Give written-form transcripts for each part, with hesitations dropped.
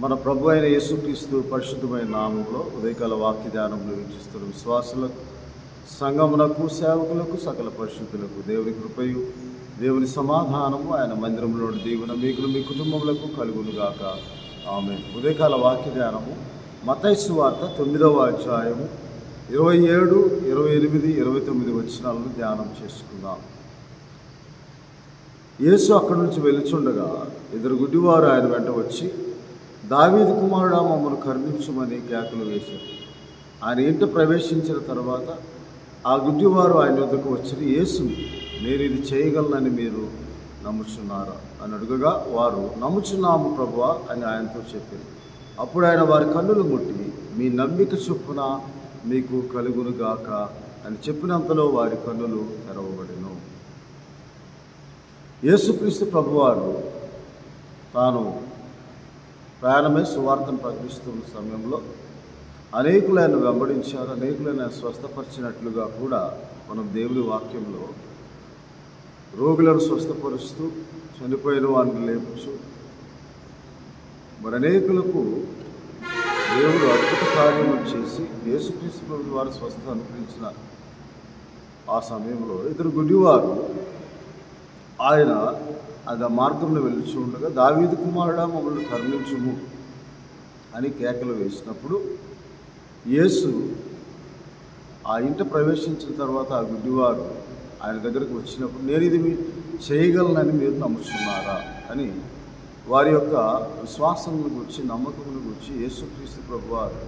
మన ప్రభు అయిన యేసుక్రీస్తు పరిశుద్ధమైన నామంలో ఉదయకాల వాక్య ధ్యానంలో వీక్షిస్తున్న విశ్వాసులకు, సంఘమునకు, సేవకులకు, సకల పరిశుద్ధులకు దేవుని కృపయు, దేవుని సమాధానము, ఆయన మందిరంలోని దీవెన మీకును మీ కుటుంబములకు కలుగునుగాక. ఆమేన్. ఉదయకాల వాక్య ధ్యానము మత్తయి సువార్త 9వ అధ్యాయము 27, 28, 29 వచనాలను ధ్యానం చేసుకుందాం. యేసు అక్కడి నుంచి వెలుచుండగా ఇద్దరు గుడ్డివారు ఆయన వెంట వచ్చి, దావీదు కుమారుడా, మమ్మల్ని కరుణించుమని కేకలు వేశారు. ఆయన ఇంట ప్రవేశించిన తర్వాత ఆ గుడ్డివారు ఆయన వద్దకు వచ్చి, యేసు, నేను ఇది చేయగలనని మీరు నమ్ముచున్నారా అని అడుగగా, వారు, నమ్ముచున్నాము ప్రభువా అని ఆయనతో చెప్పారు. అప్పుడు ఆయన వారి కన్నులు ముట్టి, మీ నమ్మిక చొప్పున మీకు కలుగునుగాక అని చెప్పినంతలో వారి కన్నులు తెరవబడెను. యేసుక్రీస్తు ప్రభువారు తాను ప్రయాణమై సువార్తను ప్రకటిస్తున్న సమయంలో అనేకులైన వెంబడించారు, అనేకులైన స్వస్థపరిచినట్లుగా కూడా మనం దేవుని వాక్యంలో రోగులను స్వస్థపరుస్తూ, చనిపోయిన వారిని లేపుచు, మరి అనేకులకు దేవుడు అద్భుత కార్యములు చేసి యేసుక్రీస్తు ప్రభు వారు స్వస్థత అనుగ్రహించిన ఆ సమయంలో ఇద్దరు గుడ్డివారు ఆయన అది మార్గంలో వెళ్తూ ఉండగా, దావీదు కుమారుడా, మమ్మల్ని కరుణించుము అని కేకలు వేసినప్పుడు యేసు ఆ ఇంట ప్రవేశించిన తర్వాత ఆ గుడ్డివారు ఆయన దగ్గరకు వచ్చినప్పుడు, నేను ఇది చేయగలనని మీరు నమ్ముతున్నారా అని వారి యొక్క విశ్వాసమును గురించి, నమ్మకమును గురించి యేసుక్రీస్తు ప్రభువారు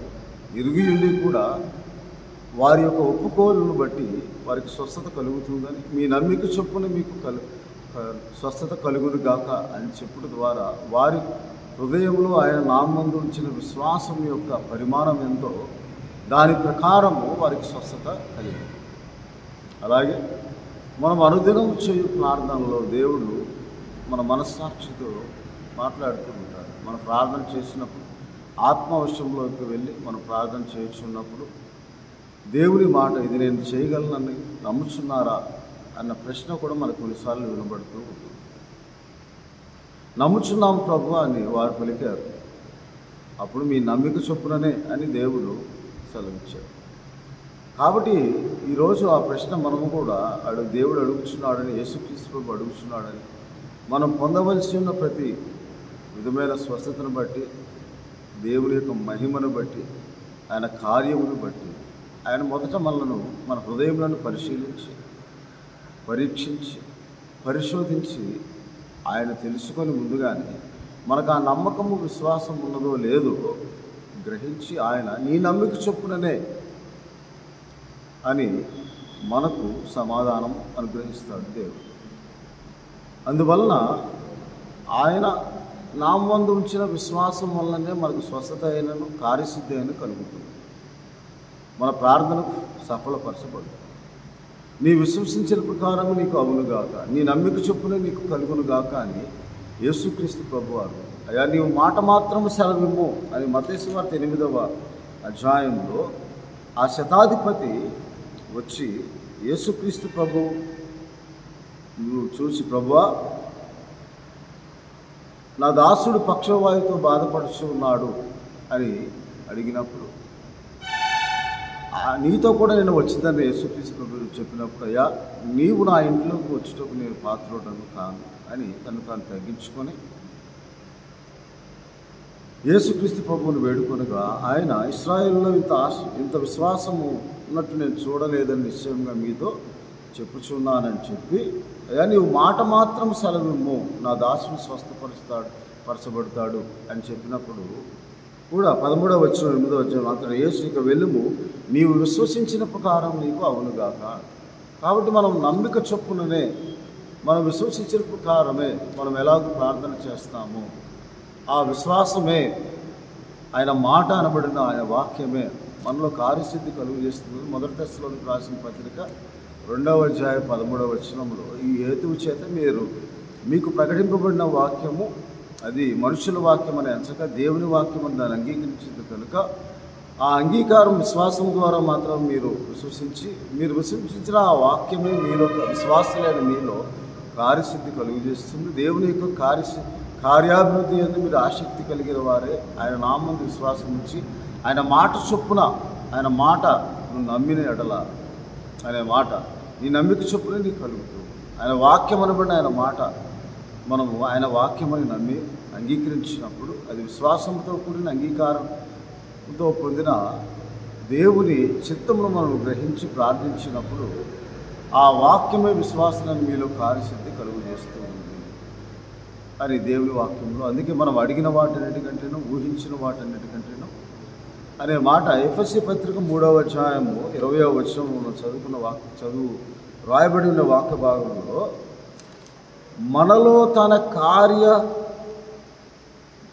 ఇరుగి ఉండి కూడా వారి యొక్క ఒప్పుకోలును బట్టి వారికి స్వస్థత కలుగుతుందని, మీ నమ్మిక చొప్పున మీకు స్వస్థత కలుగును గాక అని చెప్పడం ద్వారా వారి హృదయంలో ఆయన నామందు ఉంచిన విశ్వాసం యొక్క పరిమాణం ఎంతో దాని ప్రకారము వారికి స్వస్థత కలిగింది. అలాగే మనం అనుదినం చేయు ప్రార్థనలో దేవుడు మన మనస్సాక్షితో మాట్లాడుతూ ఉంటాడు. మనం ప్రార్థన చేసినప్పుడు ఆత్మవశంలోకి వెళ్ళి మనం ప్రార్థన చేస్తున్నప్పుడు దేవుని మాట, ఇది నేను చేయగలనని నమ్ముచున్నారా అన్న ప్రశ్న కూడా మనకు కొన్నిసార్లు వినబడుతూ ఉంటుంది. నమ్ముచున్నాం ప్రభు అని వారు పలికారు. అప్పుడు మీ నమ్మిక చొప్పుననే అని దేవుడు సెలవిచ్చాడు. కాబట్టి ఈరోజు ఆ ప్రశ్న మనము కూడా దేవుడు అడుగుతున్నాడని, యేసుక్రీస్తు ప్రభు అడుగుతున్నాడని, మనం పొందవలసి ఉన్న ప్రతి విధమైన స్వస్థతను బట్టి, దేవుని యొక్క మహిమను బట్టి, ఆయన కార్యమును బట్టి ఆయన మొదట మనలను, మన హృదయములను పరిశీలించి, పరీక్షించి, పరిశోధించి ఆయన తెలుసుకొని ముందుగానే మనకు ఆ నమ్మకము, విశ్వాసం ఉన్నదో లేదో గ్రహించి ఆయన నీ నమ్మిక చొప్పుననే అని మనకు సమాధానం అనుగ్రహిస్తాడు దేవుడు. అందువలన ఆయన నామందు ఉంచిన విశ్వాసం వల్లనే మనకు స్వస్థత అయినను, కార్యసిద్ధి అయిన కలుగుతుంది. మన ప్రార్థనకు సఫలపరచబడు. నీ విశ్వసించిన ప్రకారం నీకు అవునుగాక, నీ నమ్మిక చొప్పున నీకు కలుగునుగాక అని యేసుక్రీస్తు ప్రభువారు, అయ్యా నీవు మాట మాత్రం సెలవిమ్ము అని మత్తయి సువార్త 8వ అధ్యాయంలో ఆ శతాధిపతి వచ్చి యేసుక్రీస్తు ప్రభు చూసి, ప్రభువా, నా దాసుడు పక్షవాయువుతో బాధపడుచు ఉన్నాడు అని అడిగినప్పుడు, నీతో కూడా నేను వచ్చిందని యేసుక్రీస్తు ప్రభు చెప్పినప్పుడు, అయ్యా నీవు నా ఇంట్లోకి వచ్చేటప్పుడు నేను పాత్రుడను కాను అని తను తాను తగ్గించుకొని యేసుక్రీస్తు ప్రభువును వేడుకొనగా, ఆయన ఇశ్రాయేలులో ఇంత విశ్వాసము ఉన్నట్టు నేను చూడలేదని నిశ్చయంగా మీతో చెప్పుచున్నానని చెప్పి, అయ్యా నీవు మాట మాత్రం సెలవిమ్ము, నా దాసుని పరచబడతాడు అని చెప్పినప్పుడు కూడా 13వ వచనం 8వ వచనం అంతా యేసు, ఇక వెళ్ళుము, నీవు విశ్వసించిన ప్రకారం నీకు అవునుగాక. కాబట్టి మనం నమ్మిక చొప్పుననే, మనం విశ్వసించిన ప్రకారమే మనం ఎలాగో ప్రార్థన చేస్తామో ఆ విశ్వాసమే, ఆయన మాట అనబడిన ఆయన వాక్యమే మనలో కార్యసిద్ధి కలుగు చేస్తుంది. మొదటి దశలోనికి రాసిన పత్రిక 2వ అధ్యాయం 13వ వచనంలో, ఈ హేతువు చేత మీకు ప్రకటింపబడిన వాక్యము అది మనుషుల వాక్యం అని ఎంచక దేవుని వాక్యం అని దాన్ని అంగీకరించింది కనుక ఆ అంగీకారం విశ్వాసం ద్వారా మాత్రం మీరు విశ్వసించిన ఆ వాక్యమే మీలో, విశ్వాసులైన మీలో కార్యసిద్ధి కలుగు చేస్తుంది. దేవుని యొక్క కార్యాభివృద్ధి యందు మీరు ఆసక్తి కలిగిన వారే, ఆయన నామం విశ్వాసం ఉంచి ఆయన మాట చొప్పున, ఆయన మాట నువ్వు నమ్మిన ఎడల, అనే మాట నీ నమ్మిక చొప్పున నీకు కలుగుతుంది. ఆయన వాక్యం అనబడిన ఆయన మాట మనము ఆయన వాక్యమని నమ్మి అంగీకరించినప్పుడు అది విశ్వాసంతో కూడిన అంగీకారంతో పొందిన దేవుని చిత్తమును మనం గ్రహించి ప్రార్థించినప్పుడు ఆ వాక్యమే విశ్వాసాన్ని మీలో కార్యసిద్ధి కలుగు చేస్తూ ఉంది అని దేవుని వాక్యంలో. అందుకే మనం అడిగిన వాటన్నిటికంటేనూ ఊహించిన వాటన్నిటికంటేనూ అనే మాట ఎఫెసీ పత్రిక 3వ అధ్యాయము 20వ వచనంలో చదువుకున్న చదువు రాయబడి ఉన్న వాక్య భాగంలో మనలో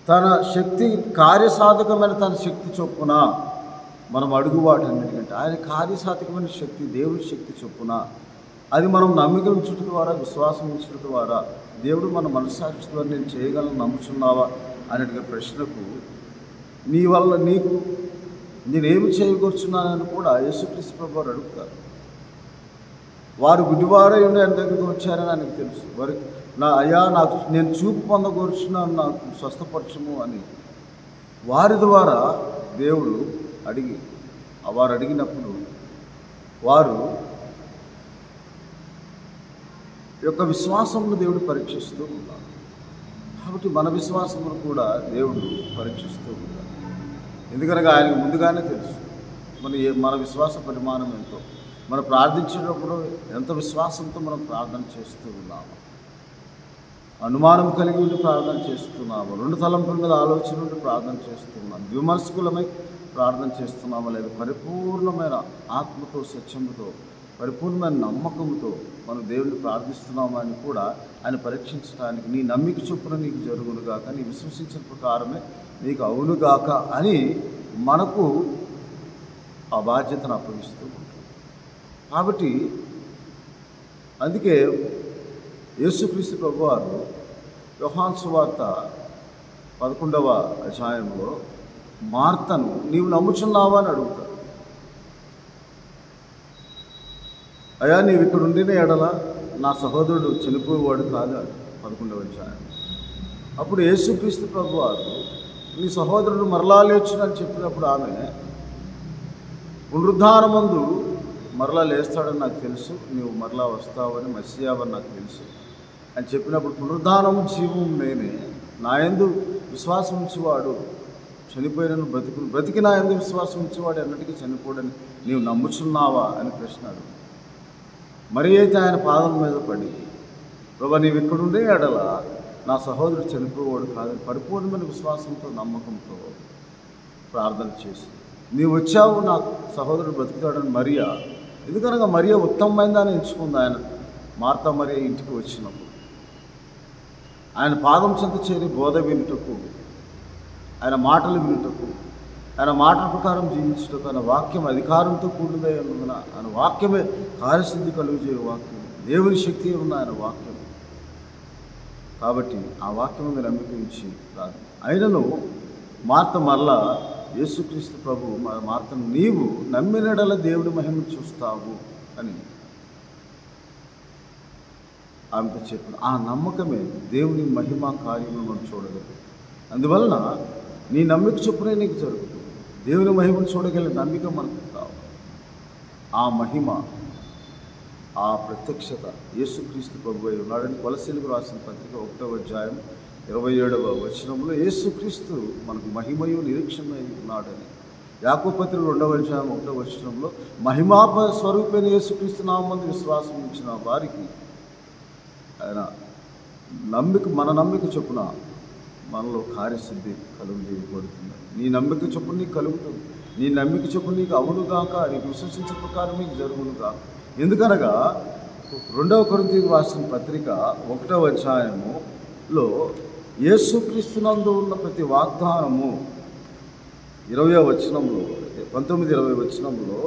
తన శక్తి కార్యసాధకమైన తన శక్తి చొప్పున మనం అడుగు వాటన్నిటికంటే ఆయన కార్యసాధకమైన శక్తి, దేవుని శక్తి చొప్పున అది మనం నమ్మిక ఉంచడం ద్వారా, విశ్వాసం ఉంచడం ద్వారా దేవుడు మన మనస్సాక్షి ద్వారా నేను చేయగలను నమ్ముచున్నావా అనే ప్రశ్నకు నీ వల్ల నీకు నేనేమి చేయకూర్చున్నానని కూడా యేసుక్రీస్తు ప్రభువు వారు అడుగుతారు. వారు గుడ్డివారై ఉండి ఆయన దగ్గరికి వచ్చారని ఆయనకు తెలుసు. వారికి నేను చూపు పొందకూర్చున్నాను, నాకు స్వస్థపరచము అని వారి ద్వారా దేవుడు వారు అడిగినప్పుడు వారు యొక్క విశ్వాసమును దేవుడు పరీక్షిస్తూ ఉన్నాడు. కాబట్టి మన విశ్వాసమును కూడా దేవుడు పరీక్షిస్తూ ఉన్నాడు. ఎందుకనగా ఆయనకు ముందుగానే తెలుసు మన విశ్వాస పరిమాణం ఎంతో, మనం ప్రార్థించేటప్పుడు ఎంత విశ్వాసంతో మనం ప్రార్థన చేస్తూ ఉన్నాము, అనుమానం కలిగి ఉండి ప్రార్థన చేస్తున్నాము, రెండు తలంపుల మీద ఆలోచన ఉండి ప్రార్థన చేస్తున్నాము, విమర్శకులమై ప్రార్థన చేస్తున్నామా లేదా పరిపూర్ణమైన ఆత్మతో, సత్యముతో, పరిపూర్ణమైన నమ్మకంతో మనం దేవుడిని ప్రార్థిస్తున్నామా అని కూడా ఆయన పరీక్షించడానికి నీ నమ్మిక చొప్పున నీకు జరుగునుగాక, నీ విశ్వసించిన ప్రకారమే నీకు అవునుగాక అని మనకు ఆ బాధ్యతను అప్పగిస్తూ ఉంటుంది. కాబట్టి అందుకే యేసుక్రీస్తు ప్రభువారు యోహాను సువార్త 11వ అధ్యాయంలో మార్తను నీవు నమ్ముచున్నావా అని అడుగుతాడు. అయ్యా నీవు ఇక్కడ ఉండిన ఎడల నా సహోదరుడు చనిపోయేవాడు కాదు 11వ అధ్యాయం. అప్పుడు యేసుక్రీస్తు ప్రభువారు నీ సహోదరుడు మరలా లేచునని చెప్పినప్పుడు ఆమె పునరుద్ధానమందు మరలా లేస్తాడని నాకు తెలుసు, నీవు మరలా వస్తావని, మస్సియావని నాకు తెలుసు అని చెప్పినప్పుడు పునరుద్ధానము జీవం నేనే, నా యందు విశ్వాసం ఉంచేవాడు చనిపోయినను బ్రతికి నా యందు విశ్వాసం ఉంచేవాడు అన్నటికీ చనిపోడని నీవు నమ్ముచున్నావా అని ప్రశ్నాడు. మరి అయితే ఆయన పాదం మీద పడి ప్రభా నీవు ఇక్కడుండే ఎడల నా సహోదరుడు చనిపోయేవాడు కాదని పరిపూర్ణమైన విశ్వాసంతో, నమ్మకంతో ప్రార్థన చేసి నీవు వచ్చావు నా సహోదరుడు బ్రతుకుతాడని మరియా, ఎందుకనగా మరియా ఉత్తమమైన దాన్ని ఎంచుకుంది. ఆయన మార్తా మరియా ఇంటికి వచ్చినప్పుడు ఆయన పాదం చెంత చేరి బోధ వినుటకు, ఆయన మాటలు వినుటకు, ఆయన మాటల ప్రకారం జీవించుటకు, ఆయన వాక్యం అధికారంతో కూడినదై ఉన్నందున ఆయన వాక్యమే కార్యసిద్ధి కలుగజేయ వాక్యం, దేవుని శక్తి ఉన్న ఆయన వాక్యం. కాబట్టి ఆ వాక్యం మీద నమ్మిక ఉంచి రాదు. అయినను మార్త మరలా యేసుక్రీస్తు ప్రభు మార్తను నీవు నమ్మినడల దేవుడి మహిమను చూస్తావు అని ఆమెతో చెప్పిన ఆ నమ్మకమే దేవుని మహిమ కార్యములను మనం చూడగలదు. అందువలన నీ నమ్మిక చొప్పునే నీకు జరుగుతుంది. దేవుని మహిమను చూడగలిగిన నమ్మిక మనకు కావాలి. ఆ మహిమ, ఆ ప్రత్యక్షత యేసుక్రీస్తు ప్రభు అయి ఉన్నాడని కొలసీలకు రాసిన పత్రిక 1వ అధ్యాయం 27వ వచనంలో యేసుక్రీస్తు మనకు మహిమయు నిరీక్షణమై ఉన్నాడని, యాకోబు పత్రిక 2వ అధ్యాయం 1వ వచనంలో మహిమా స్వరూపైన యేసుక్రీస్తు నామమునందు విశ్వాసం ఉంచిన వారికి ఆయన మన నమ్మిక చొప్పున మనలో కార్యసిద్ధి కలుగజేయబడుతుంది. నీ నమ్మిక చొప్పున నీకు కలుగుతుంది. నీ నమ్మిక చొప్పున నీకు అవునుగాక, నీకు విశ్వసించిన ప్రకారం నీకు జరుగునుగాక. ఎందుకనగా 2వ కొరింథీయులకు రాసిన పత్రిక 1వ అధ్యాయములో యేసుక్రీస్తునందు ఉన్న ప్రతి వాగ్దానము 20వ వచనంలో 19-20 వచనంలో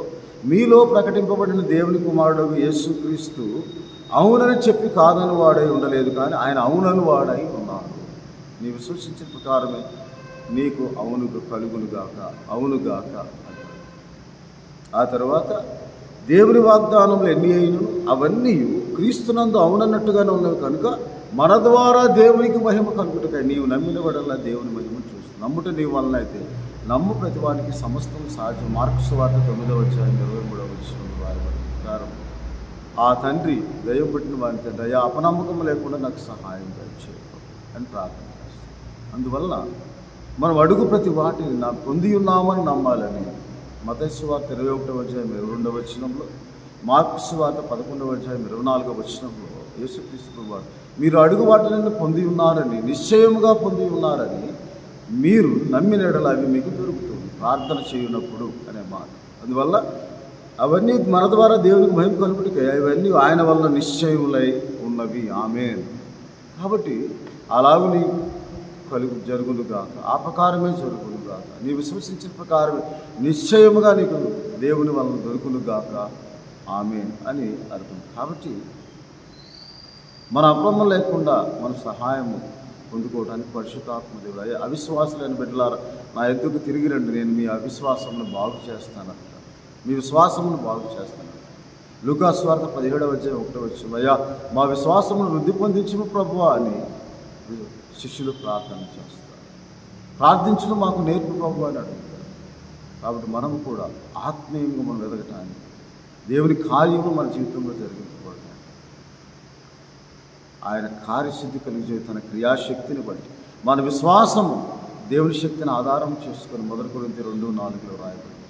మీలో ప్రకటింపబడిన దేవుని కుమారుడు యేసుక్రీస్తు అవునని చెప్పి కాదని వాడై ఉండలేదు, కానీ ఆయన అవునని వాడై ఉన్నాడు. నీ విశ్వసించిన ప్రకారమే నీకు అవును కలుగునుగాక, అవునుగాక అంటాడు. ఆ తర్వాత దేవుని వాగ్దానములు ఎన్ని అయినను అవన్నీ క్రీస్తునందు అవునన్నట్టుగానే ఉన్నవి కనుక మన ద్వారా దేవునికి మహిమ కలుగుటకై నీవు నమ్మిన వడల్లా దేవుని మహిమను చూస్తూ నమ్ముట నీ వలన అయితే నమ్ము ప్రతి వానికి సమస్తం సాధ్యం. మార్కు సువార్త 9:23 రాయబడిన ప్రకారం ఆ తండ్రి దయ పట్టిన వారితో దయ అపనమ్మకం లేకుండా నాకు సహాయం దయచేయు అని ప్రార్థన చేస్తాను. అందువల్ల మనం అడుగు ప్రతి వాటిని నా పొంది ఉన్నామని నమ్మాలని మత్తయి సువార్త 21:22 మార్కు సువార్త 11:24 యేసుక్రీస్తు ప్రభువు మీరు అడుగు వాటిని పొంది ఉన్నారని నిశ్చయముగా పొంది ఉన్నారని మీరు నమ్మిన యెడల అవి మీకు దొరుకుతుంది ప్రార్థన చేయనప్పుడు అనే మాట. అందువల్ల అవన్నీ మన ద్వారా దేవునికి మహిమ కలుగుటకై అవన్నీ ఆయన వల్ల నిశ్చయములై ఉన్నవి. ఆమేన్. కాబట్టి అలాగ నీ జరుగునుగాక, ఆ ప్రకారమే జరుగునుగాక, నీ విశ్వసించిన ప్రకారమే నిశ్చయముగా నీకు దేవుని వలన దొరుకునుగాక. ఆమేన్ అని అర్థం. కాబట్టి మన అపమ్మ లేకుండా మన సహాయము పొందుకోవడానికి పరిశుద్ధాత్మ దేవుడు అవిశ్వాసులైన బిడ్డలారా నా ఎద్దుకు తిరిగి రండి, నేను మీ అవిశ్వాసమును బాగు చేస్తానంట, మీ విశ్వాసమును బాగు చేస్తాను. లూకా సువార్త 17:1 అయ్యా మా విశ్వాసమును వృద్ధి పొందించుము ప్రభువా అని శిష్యులు ప్రార్థన చేస్తారు. ప్రార్థించడం మాకు నేర్పు ప్రభువా అని అడుగుతారు. కాబట్టి మనం కూడా ఆత్మీయంగా మనం ఎదగటానికి దేవుని కార్యము మన జీవితంలో జరిగించబడతాం. ఆయన కార్యసిద్ధి కలిగి తన క్రియాశక్తిని బట్టి మన విశ్వాసము దేవుని శక్తిని ఆధారం చేసుకొని 1 కొరింథీ 2:4 రాయబడింది.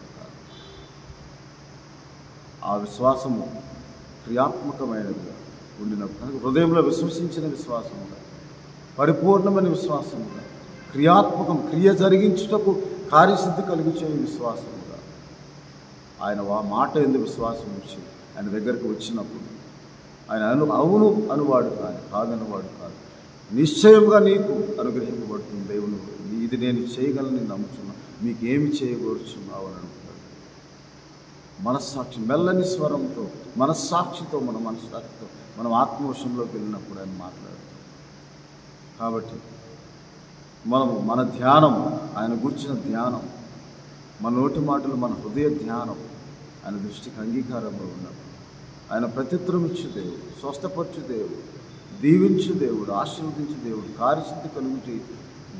ఆ విశ్వాసము క్రియాత్మకమైనదిగా ఉండినప్పుడు హృదయంలో విశ్వసించిన విశ్వాసముగా పరిపూర్ణమైన విశ్వాసముగా క్రియాత్మకం క్రియ జరిగించుటకు కార్యసిద్ధి కలిగించే విశ్వాసముగా ఆయన మాట ఎందుకు విశ్వాసం వచ్చి ఆయన దగ్గరికి వచ్చినప్పుడు ఆయన అవును అనువాడు కానీ కాదనువాడు కాదు, నిశ్చయంగా నీకు అనుగ్రహింపబడుతుంది. దేవుని ఇది నేను చేయగలని నమ్ముచున్నా, మీకేమి చేయకూర్చున్నావు అని అడుగుతాడు. మనస్సాక్షి మెల్లని స్వరంతో మనస్సాక్షితో మనం ఆత్మవశంలోకి వెళ్ళినప్పుడు ఆయన మాట్లాడు. కాబట్టి మనము మన ధ్యానం ఆయన గూర్చిన ధ్యానం, మన నోటి మాటలు మన హృదయ ధ్యానం ఆయన దృష్టికి అంగీకారంలో ఉన్నప్పుడు ఆయన ప్రత్యుత్తరం ఇచ్చు దేవుడు, స్వస్థపరచు దేవుడు, దీవించు దేవుడు, ఆశీర్వదించు దేవుడు, కార్యసిద్ధి కలుగుటి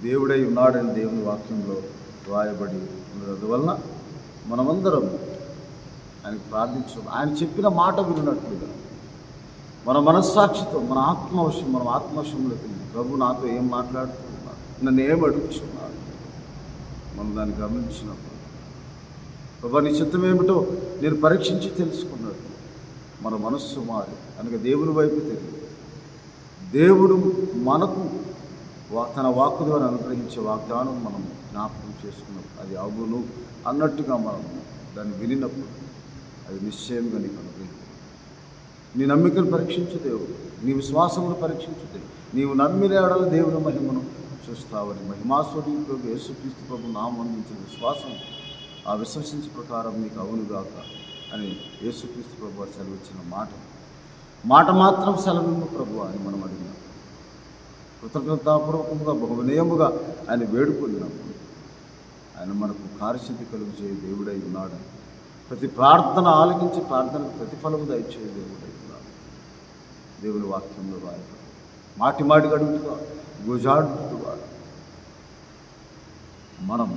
దేవుడై ఉన్నాడని దేవుని వాక్యంలో రాయబడి ఉన్నది. అందువలన మనమందరం ఆయనకు ప్రార్థించడం, ఆయన చెప్పిన మాట విన్నట్లుగా మన మనస్సాక్షితో మన ఆత్మవశంలోకి వెళ్ళి ప్రభు నాతో ఏం మాట్లాడుతున్నాడు, నన్ను ఏం అడుగుచున్నాడు మనం దాన్ని గమనించినప్పుడు ప్రభు నీ చిత్తం ఏమిటో నేను పరీక్షించి తెలుసుకున్నట్టు మన మనస్సు మారి అనగా దేవుని వైపు తెలియదు. దేవుడు మనకు తన వాక్కు ద్వారా అనుగ్రహించే వాగ్దానం మనం జ్ఞాపకం చేసుకున్నప్పుడు అది అవును అన్నట్టుగా మనం దాన్ని వినినప్పుడు అది నిశ్చయంగా నీకు అనుగ్రహించు. నీ నమ్మికను పరీక్షించు దేవుడు, నీ విశ్వాసమును పరీక్షించు దేవుడు. నీవు నమ్మిన ఎడల దేవుని మహిమను చూస్తావని మహిమాస్వరూపుడు యేసుక్రీస్తు ప్రభు నామం అందించిన విశ్వాసం ఆ విశ్వసించే ప్రకారం నీకు అవునుగాక అని యేసుక్రీస్తు ప్రభు సెలవిచ్చిన మాట మాత్రం సెలవిమ్ము ప్రభు అని మనం అడిగినాం. కృతజ్ఞతాపూర్వకంగా బహువినయముగా ఆయన వేడుకున్నప్పుడు ఆయన మనకు కార్యసిద్ధి కలుగు చేయ దేవుడై ఉన్నాడు. ప్రతి ప్రార్థన ఆలకించి ప్రార్థనకు ప్రతిఫలము దయచే దేవుడై ఉన్నాడు. దేవుని వాక్యంలో రాయబడి మాటిమాటిగా అడుగుతుగా గుజాడుతుగా మనం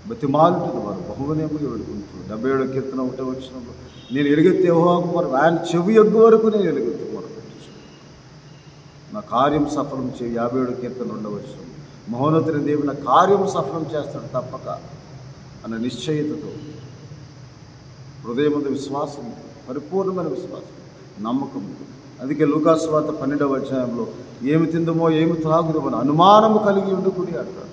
బతిమాలుతుంది వారు బహువినయముగా వేడుకుంటూ 77వ కీర్తన 1వ వచనంలో నేను ఎలుగెత్తి యెహోవాకు మరి ఆయన చెవి ఎగ్గు వరకు నేను ఎలుగెత్తి మొరపెట్టుచు నా కార్యం సఫలం చేయి. 57వ కీర్తన 2వ వచనం మహోన్నతుని దేవుని నా కార్యం సఫలం చేస్తాడు తప్పక అన్న నిశ్చయితతో హృదయముందు విశ్వాసం, పరిపూర్ణమైన విశ్వాసం, నమ్మకం. అందుకే లూకా సువార్త 12వ అధ్యాయంలో ఏమి తిందమో ఏమి త్రాగుదమో అనుమానము కలిగి ఉండకూడదు అంటారు.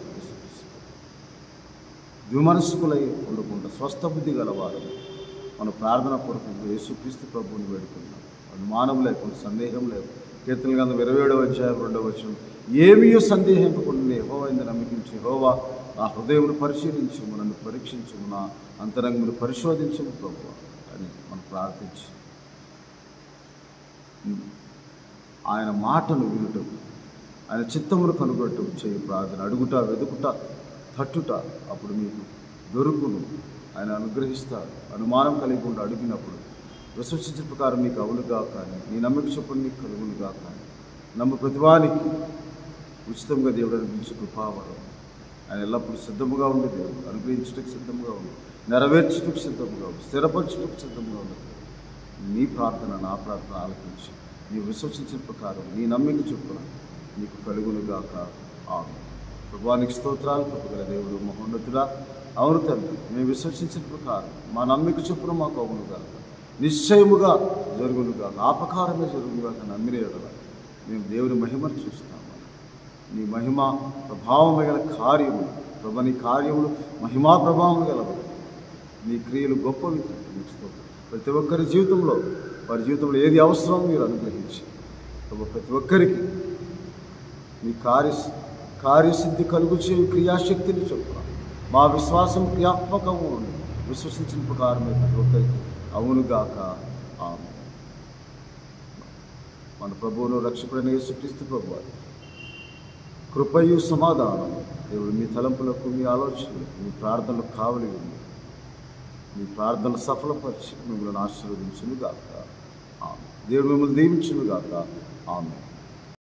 విమనస్కులై ఉండకుండా స్వస్థబుద్ధి గలవారు మన ప్రార్థన పూర్వకంగా యేసుక్రీస్తు ప్రభువుని వేడుకున్నాం. అనుమానం లేకుండా సందేహం లేకుండా కీర్తన గ్రంథం 27వ అధ్యాయం 2వ వచనం ఏమీ సందేహింపకుండా యెహోవా యందు నమ్మకించి యెహోవా నా హృదయమును పరిశీలించు, నన్ను పరీక్షించు, నా అంతరంగమును పరిశోధించము ప్రభువా అని మనం ప్రార్థించి ఆయన మాటను వినుటం, ఆయన చిత్తమును కనుగొట్టం చేయి ప్రార్థన. అడుగుట, వెతుకుట, తట్టుట, అప్పుడు మీకు దొరుకును. ఆయన అనుగ్రహిస్తాడు. అనుమానం కలిగకుండా అడిగినప్పుడు విశ్వసించిన ప్రకారం నీకు అవునుగా కానీ నీ నమ్మక చొప్పున నీకు కలుగునుగా కానీ నమ్ము ప్రతివానికి ఉచితంగా దేవుడు అనుగ్రహించే కృపావరం. ఆయన ఎల్లప్పుడూ సిద్ధముగా ఉండి దేవుడు అనుగ్రహించడానికి సిద్ధంగా ఉంది, నెరవేర్చడానికి సిద్ధంగా ఉంది, స్థిరపరచడానికి సిద్ధంగా ఉంది. నీ ప్రార్థన నా ప్రార్థన ఆలకించి నీవు విశ్వసించిన ప్రకారం నీ నమ్మిక చొప్పున నీకు కలుగునుగాక. ఆమేన్. ప్రభువానికి స్తోత్రాలు. కృపగల దేవుడు మహోన్నతుడా, అవును తండ్రి, మేము విశ్వసించిన ప్రకారం మా నమ్మిక చొప్పున మాకు అవునుగాక, నిశ్చయముగా జరుగునుగాక, ఆ ప్రకారమే జరుగునుగాక. నమ్మిన ఎడల మేము దేవుని మహిమను చూస్తాము. నీ మహిమ ప్రభావం గల కార్యములు ప్రభు, నీ కార్యములు మహిమా ప్రభావం గలవు. నీ క్రియలు గొప్పవి తండ్రి. నీకు స్తోత్రం. ప్రతి ఒక్కరి జీవితంలో వారి జీవితంలో ఏది అవసరమో మీరు అనుగ్రహించి ప్రభు ప్రతి ఒక్కరికి మీ కార్యసిద్ధి కలుగు చేయు క్రియాశక్తిని చొప్పున మా విశ్వాసం క్రియాత్మకంగా ఉండి విశ్వసించిన ప్రకారమే ప్రతి ఒక్కరికి అవునుగాక. ఆమేన్. మన ప్రభువును రక్షకుడైన యేసుక్రీస్తు ప్రభువు కృపయు సమాధానం దేవుడు మీ తలంపులకు, మీ ఆలోచనలకు, మీ ప్రార్థనలకు కావలి ఉంది. మీ ప్రార్థనలు సఫలపరిచి మిమ్మల్ని ఆశీర్వదించునుగాక. ఆమేన్. దేవుడు మిమ్మల్ని దీవించునుగాక. ఆమేన్.